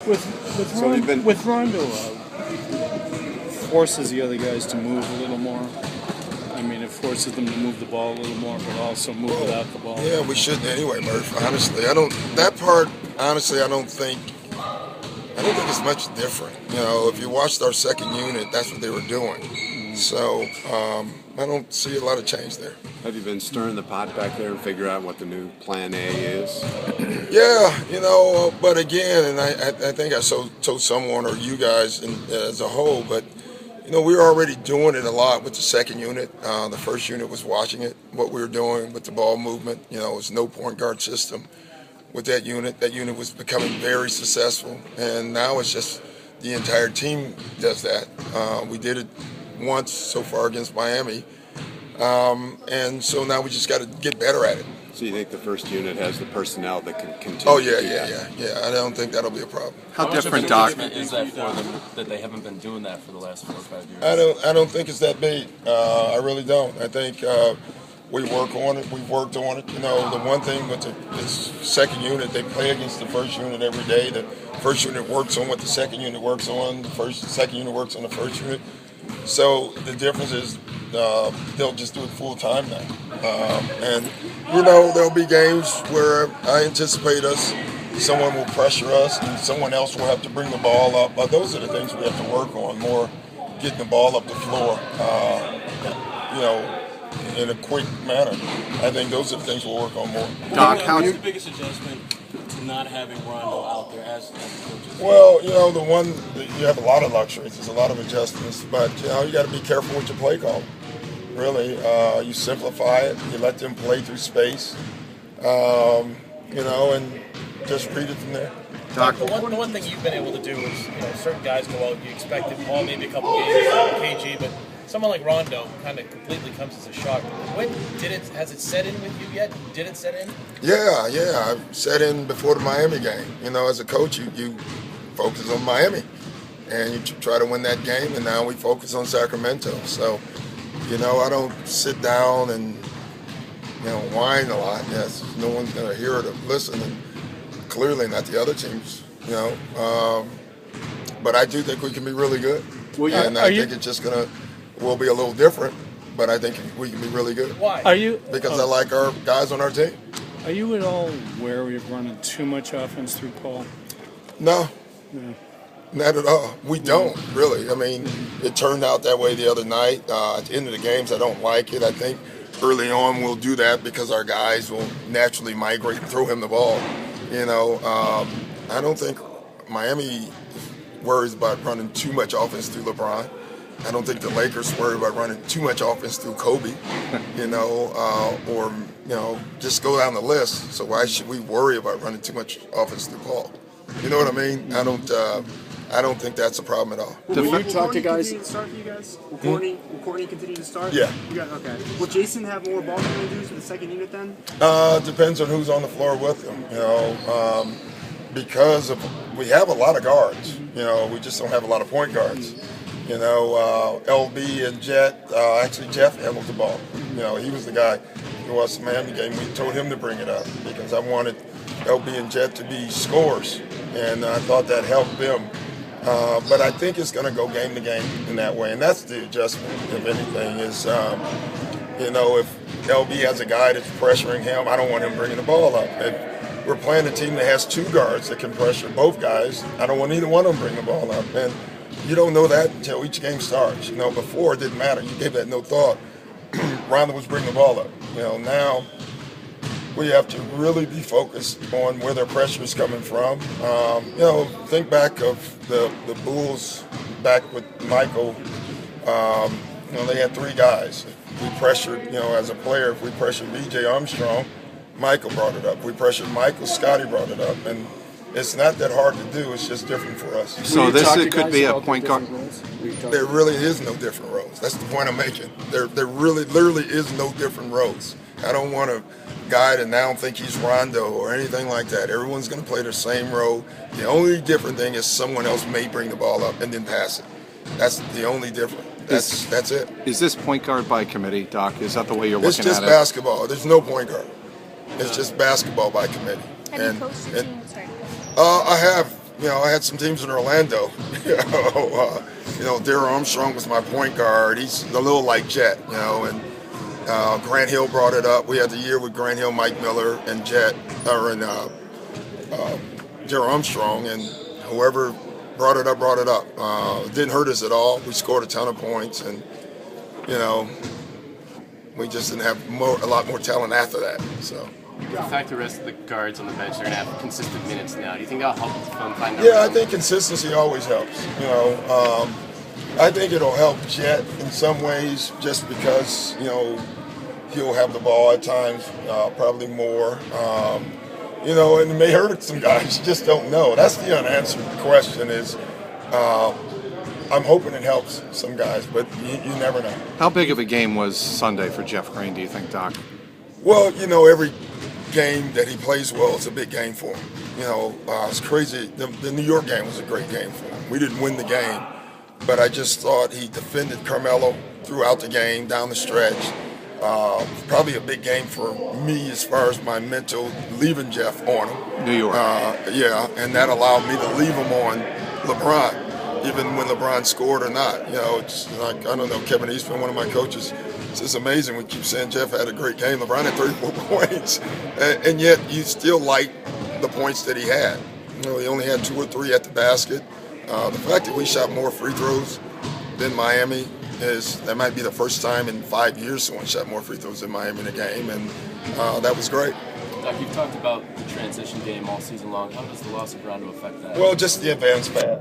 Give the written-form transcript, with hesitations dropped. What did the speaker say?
with Rondo forces the other guys to move a little more. I mean, it forces them to move the ball a little more, but also move without the ball. Yeah, we shouldn't anyway, Murph. Honestly, I don't think it's much different. You know, if you watched our second unit, that's what they were doing. So I don't see a lot of change there. Have you been stirring the pot back there and figure out what the new plan A is? Yeah, you know, but again, and I think I told someone or you guys as a whole, but you know, we were already doing it a lot with the second unit. The first unit was watching it, what we were doing with the ball movement. You know, it was no point guard system with that unit. That unit was becoming very successful, and now it's just the entire team does that. We did it once so far against Miami, and so now we just got to get better at it. So you think the first unit has the personnel that can continue? Oh yeah. I don't think that'll be a problem. How different, Doc, is that for them that they haven't been doing that for the last 4 or 5 years? I don't think it's that big. I really don't. I think we work on it. We've worked on it. You know, the one thing with this second unit, they play against the first unit every day. The first unit works on what the second unit works on. The second unit works on the first unit. So the difference is they'll just do it full time now. And, you know, there'll be games where I anticipate someone will pressure us and someone else will have to bring the ball up. But those are the things we have to work on more, getting the ball up the floor, you know, in a quick manner. I think those are the things we'll work on more. Doc, what's the biggest adjustment to not having Rondo out there as coaches? Well, you know, you have a lot of luxuries. There's a lot of adjustments, but you know, you got to be careful with your play call. Really, you simplify it. You let them play through space, you know, and just read it from there. Doc, the one thing you've been able to do is, you know, certain guys go out. You expect it all, maybe a couple games, KG, but someone like Rondo kind of completely comes as a shock. Has it set in with you yet? Did it set in? Yeah. I've set in before the Miami game. You know, as a coach, you focus on Miami, and you try to win that game. And now we focus on Sacramento. So, you know, I don't sit down and, you know, whine a lot. Yes, no one's going to hear it or listen, and clearly not the other teams. You know, but I do think we can be really good, and I think it's just will be a little different, but I think we can be really good. Why? Because I like our guys on our team. Are you at all wary of running too much offense through Paul? No. Not at all. We don't, really. I mean, it turned out that way the other night. At the end of the games, I don't like it. I think early on we'll do that because our guys will naturally migrate and throw him the ball. You know, I don't think Miami worries about running too much offense through LeBron. I don't think the Lakers worry about running too much offense through Kobe, you know, or, you know, just go down the list. So why should we worry about running too much offense through Paul? You know what I mean? I don't think that's a problem at all. Will you talk to guys? Continue to start for you guys? Will Courtney continue to start? Yeah. Okay. Will Jason have more ball handling duties for the second unit then? Depends on who's on the floor with him. You know, because we have a lot of guards. You know, we just don't have a lot of point guards. You know, LB and Jet, actually Jeff handled the ball. You know, he was the guy who watched the Miami game. We told him to bring it up because I wanted LB and Jet to be scorers, and I thought that helped them. But I think it's going to go game to game in that way, and that's the adjustment, if anything, is, you know, if LB has a guy that's pressuring him, I don't want him bringing the ball up. If we're playing a team that has two guards that can pressure both guys, I don't want either one of them bring the ball up. And you don't know that until each game starts. You know, before it didn't matter. You gave that no thought. Rondo was bringing the ball up. You know, now we have to really be focused on where their pressure is coming from. You know, think back of the Bulls back with Michael. You know, they had three guys. We pressured, you know, as a player, if we pressured B.J. Armstrong, Michael brought it up. We pressured Michael, Scotty brought it up. And it's not that hard to do. It's just different for us. So it could be a point guard. There really is no different roles. That's the point I'm making. There really, literally is no different roles. I don't want a guy to now think he's Rondo or anything like that. Everyone's going to play the same role. The only different thing is someone else may bring the ball up and then pass it. That's the only difference. That's it. Is this point guard by committee, Doc? Is that the way you're looking at it? It's just basketball. There's no point guard. It's just basketball by committee. Have you coached the team? Sorry. I have I had some teams in Orlando. Darrell Armstrong was my point guard. He's a little like Jet, and Grant Hill brought it up. We had the year with Grant Hill, Mike Miller, and Darrell Armstrong, and whoever brought it up. It didn't hurt us at all. We scored a ton of points, and we just didn't have a lot more talent after that. So. The fact the rest of the guards on the bench are going to have consistent minutes now, do you think that'll help them find that? Yeah, I think consistency always helps. I think it'll help Jet in some ways just because, he'll have the ball at times, probably more. And it may hurt some guys. You just don't know. That's the unanswered question is I'm hoping it helps some guys, but you never know. How big of a game was Sunday for Jeff Green, do you think, Doc? Well, every game that he plays well is a big game for him. It's crazy. The New York game was a great game for him. We didn't win the game, but I just thought he defended Carmelo throughout the game, down the stretch. Probably a big game for me as far as my mental leaving Jeff on him. New York. And that allowed me to leave him on LeBron, even when LeBron scored or not. It's like, I don't know, Kevin Eastman, one of my coaches, it's amazing. We keep saying Jeff had a great game. LeBron had 34 points, and yet you still like the points that he had. He only had 2 or 3 at the basket. The fact that we shot more free throws than Miami that might be the first time in 5 years someone shot more free throws than Miami in a game, and that was great. Doc, you've talked about the transition game all season long. How does the loss of Rondo affect that? Well, just the advanced pass.